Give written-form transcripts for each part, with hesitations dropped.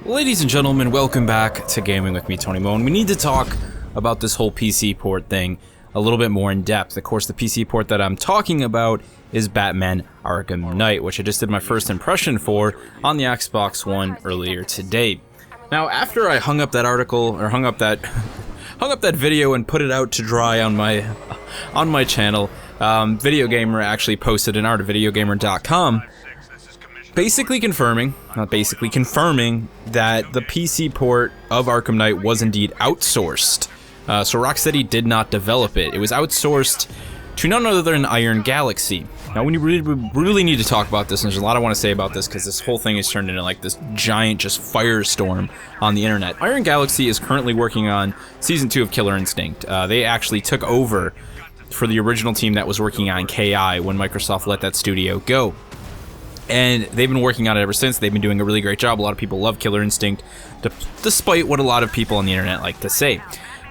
Ladies and gentlemen, welcome back to Gaming with me, Tony Moan. We need to talk about this whole PC port thing a little bit more in depth. Of course, the PC port that I'm talking about is Batman Arkham Knight, which I just did my first impression for on the Xbox One earlier today. Now, after I hung up that article, or hung up that video and put it out to dry on my channel, Video Gamer actually posted an art at videogamer.com basically confirming that the PC port of Arkham Knight was indeed outsourced. So Rocksteady did not develop it. It was outsourced to none other than Iron Galaxy. Now, we really need to talk about this, and there's a lot I want to say about this because this whole thing has turned into like this giant just firestorm on the internet. Iron Galaxy is currently working on Season 2 of Killer Instinct. They actually took over for the original team that was working on KI when Microsoft let that studio go. And they've been working on it ever since. They've been doing a really great job. A lot of people love Killer Instinct, despite what a lot of people on the internet like to say.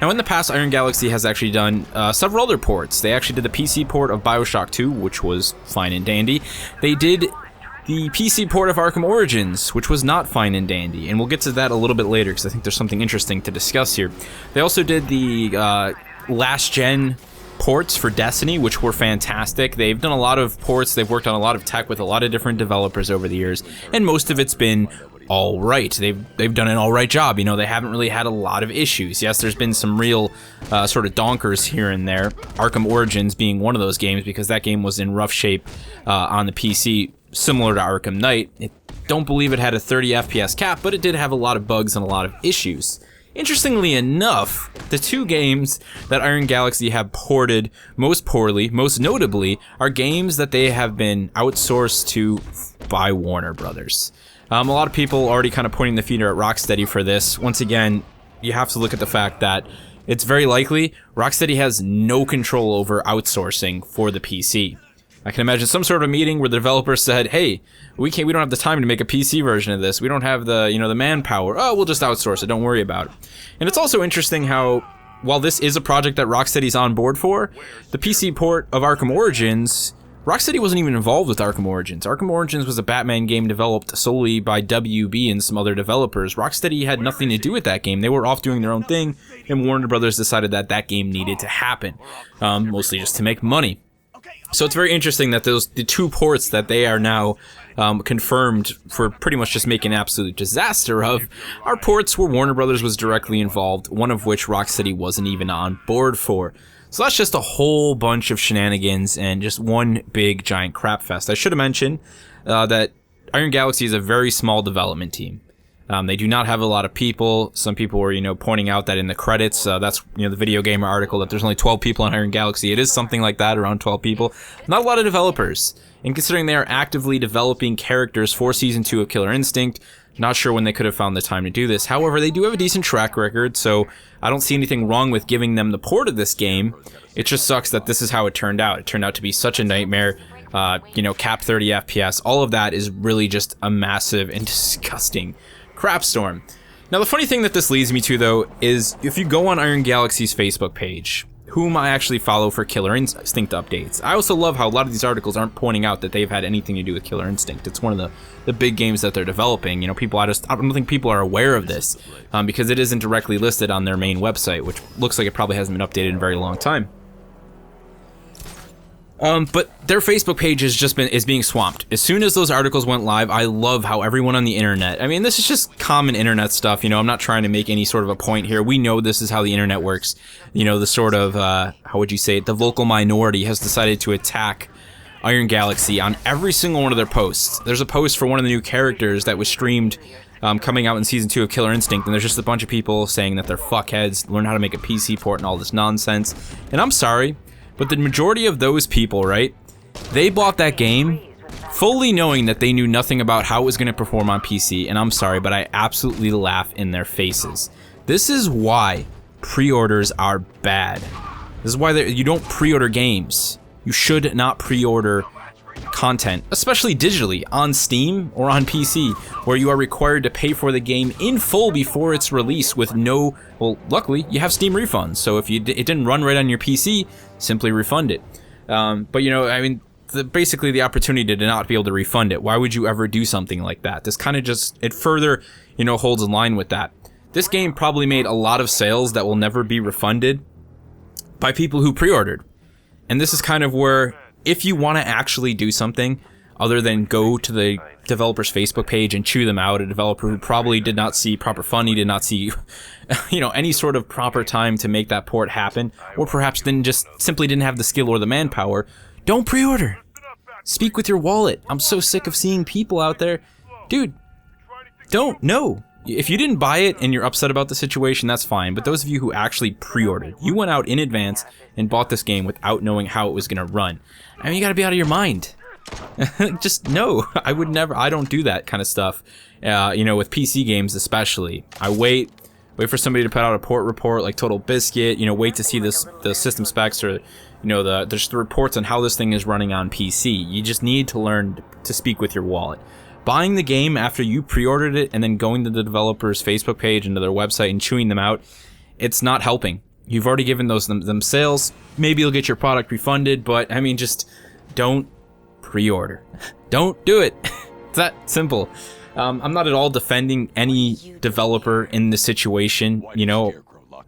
Now, in the past, Iron Galaxy has actually done several other ports. They actually did the PC port of BioShock 2, which was fine and dandy. They did the PC port of Arkham Origins, which was not fine and dandy. And we'll get to that a little bit later, because I think there's something interesting to discuss here. They also did the last-gen ports for Destiny, which were fantastic. They've done a lot of ports. They've worked on a lot of tech with a lot of different developers over the years, and most of it's been all right. They've done an all right job. You know, they haven't really had a lot of issues. Yes, there's been some real sort of donkers here and there. Arkham Origins being one of those games, because that game was in rough shape on the PC, similar to Arkham Knight. I don't believe it had a 30 FPS cap, but it did have a lot of bugs and a lot of issues. Interestingly enough, the two games that Iron Galaxy have ported most poorly, most notably, are games that they have been outsourced to by Warner Brothers. A lot of people already kind of pointing the finger at Rocksteady for this. Once again, you have to look at the fact that it's very likely Rocksteady has no control over outsourcing for the PC. I can imagine some sort of meeting where the developer said, "Hey, we don't have the time to make a PC version of this. We don't have the, the manpower. Oh, we'll just outsource it. Don't worry about it." And it's also interesting how, while this is a project that Rocksteady's on board for, the PC port of Arkham Origins, Rocksteady wasn't even involved with Arkham Origins. Arkham Origins was a Batman game developed solely by WB and some other developers. Rocksteady had nothing to do with that game. They were off doing their own thing, and Warner Brothers decided that that game needed to happen, mostly just to make money. So it's very interesting that the two ports that they are now confirmed for pretty much just making an absolute disaster of are ports where Warner Brothers was directly involved, one of which Rocksteady wasn't even on board for. So that's just a whole bunch of shenanigans and just one big giant crap fest. I should have mentioned that Iron Galaxy is a very small development team. They do not have a lot of people. Some people were, pointing out that in the credits, that's, the Video Gamer article, that there's only 12 people on Iron Galaxy. It is something like that, around 12 people. Not a lot of developers. And considering they are actively developing characters for Season 2 of Killer Instinct, not sure when they could have found the time to do this. However, they do have a decent track record, so I don't see anything wrong with giving them the port of this game. It just sucks that this is how it turned out. It turned out to be such a nightmare. Cap 30 FPS. All of that is really just a massive and disgusting crapstorm. Now, the funny thing that this leads me to, though, is if you go on Iron Galaxy's Facebook page, whom I actually follow for Killer Instinct updates, I also love how a lot of these articles aren't pointing out that they've had anything to do with Killer Instinct. It's one of the big games that they're developing. I don't think people are aware of this because it isn't directly listed on their main website, which looks like it probably hasn't been updated in a very long time. But their Facebook page is being swamped. As soon as those articles went live, I love how everyone on the internet, I mean, this is just common internet stuff, I'm not trying to make any sort of a point here. We know this is how the internet works. The sort of, how would you say it, the vocal minority has decided to attack Iron Galaxy on every single one of their posts. There's a post for one of the new characters that was streamed coming out in Season 2 of Killer Instinct, and there's just a bunch of people saying that they're fuckheads, learn how to make a PC port and all this nonsense. And I'm sorry, but the majority of those people, right, they bought that game fully knowing that they knew nothing about how it was going to perform on PC, and I'm sorry, but I absolutely laugh in their faces. This is why pre-orders are bad. This is why you don't pre-order games. You should not pre-order content, especially digitally, on Steam or on PC, where you are required to pay for the game in full before its release with no, well, luckily, you have Steam refunds, so if it didn't run right on your PC, simply refund it. But, basically the opportunity to not be able to refund it. Why would you ever do something like that? This kind of just, it further, holds in line with that. This game probably made a lot of sales that will never be refunded by people who pre-ordered. And this is kind of where, if you want to actually do something other than go to the developer's Facebook page and chew them out, a developer who probably did not see proper funding, did not see, any sort of proper time to make that port happen, or perhaps simply didn't have the skill or the manpower, don't pre-order. Speak with your wallet. I'm so sick of seeing people out there. Dude, don't. No. If you didn't buy it and you're upset about the situation, that's fine. But those of you who actually pre-ordered, you went out in advance and bought this game without knowing how it was going to run. I mean, you got to be out of your mind. Just no. I would never. I don't do that kind of stuff. With PC games especially. I wait for somebody to put out a port report like Total Biscuit. Wait to see the system specs or there's the reports on how this thing is running on PC. You just need to learn to speak with your wallet. Buying the game after you pre-ordered it and then going to the developer's Facebook page and to their website and chewing them out, it's not helping. You've already given them sales. Maybe you'll get your product refunded, but I mean, just don't pre-order. Don't do it. It's that simple. I'm not at all defending any developer in this situation.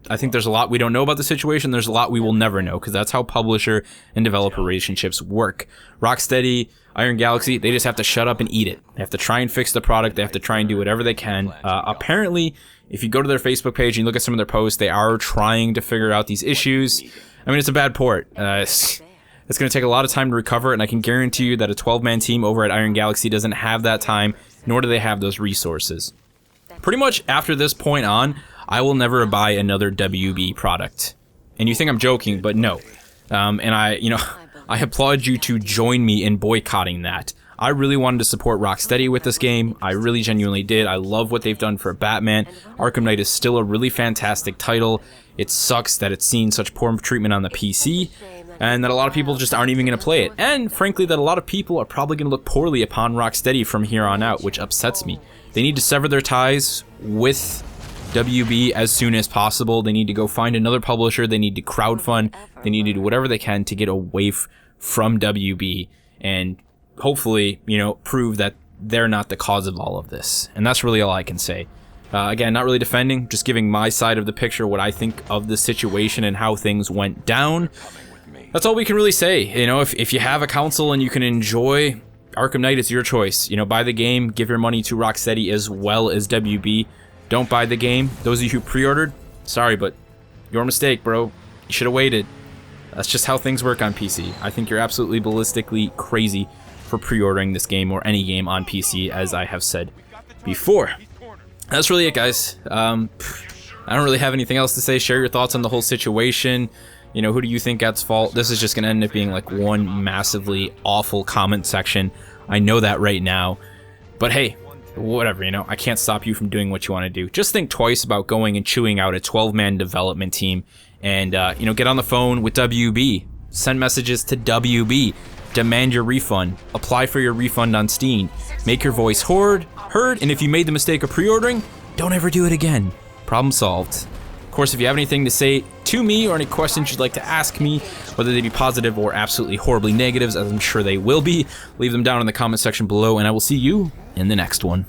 I think there's a lot we don't know about the situation. There's a lot we will never know, because that's how publisher and developer relationships work. Rocksteady, Iron Galaxy, they just have to shut up and eat it. They have to try and fix the product. They have to try and do whatever they can. Apparently, if you go to their Facebook page and you look at some of their posts, they are trying to figure out these issues. I mean, it's a bad port. It's going to take a lot of time to recover, and I can guarantee you that a 12-man team over at Iron Galaxy doesn't have that time, nor do they have those resources. Pretty much after this point on, I will never buy another WB product. And you think I'm joking, but no. And I applaud you to join me in boycotting that. I really wanted to support Rocksteady with this game. I really genuinely did. I love what they've done for Batman. Arkham Knight is still a really fantastic title. It sucks that it's seen such poor treatment on the PC, and that a lot of people just aren't even going to play it. And frankly, that a lot of people are probably going to look poorly upon Rocksteady from here on out, which upsets me. They need to sever their ties with WB as soon as possible. They need to go find another publisher. They need to crowdfund. They need to do whatever they can to get away from WB and hopefully, prove that they're not the cause of all of this. And that's really all I can say. Again, not really defending, just giving my side of the picture, what I think of the situation and how things went down. That's all we can really say. If you have a console and you can enjoy Arkham Knight, it's your choice. Buy the game, give your money to Rocksteady as well as WB. Don't buy the game. Those of you who pre-ordered, sorry, but your mistake, bro. You should have waited. That's just how things work on PC. I think you're absolutely ballistically crazy for pre-ordering this game or any game on PC, as I have said before. That's really it, guys. I don't really have anything else to say. Share your thoughts on the whole situation. Who do you think gets fault? This is just going to end up being like one massively awful comment section. I know that right now. But hey, whatever, I can't stop you from doing what you want to do. Just think twice about going and chewing out a 12-man development team and, get on the phone with WB. Send messages to WB. Demand your refund. Apply for your refund on Steam. Make your voice heard, and if you made the mistake of pre-ordering, don't ever do it again. Problem solved. Of course, if you have anything to say to me or any questions you'd like to ask me, whether they be positive or absolutely horribly negatives, as I'm sure they will be, leave them down in the comment section below, and I will see you in the next one.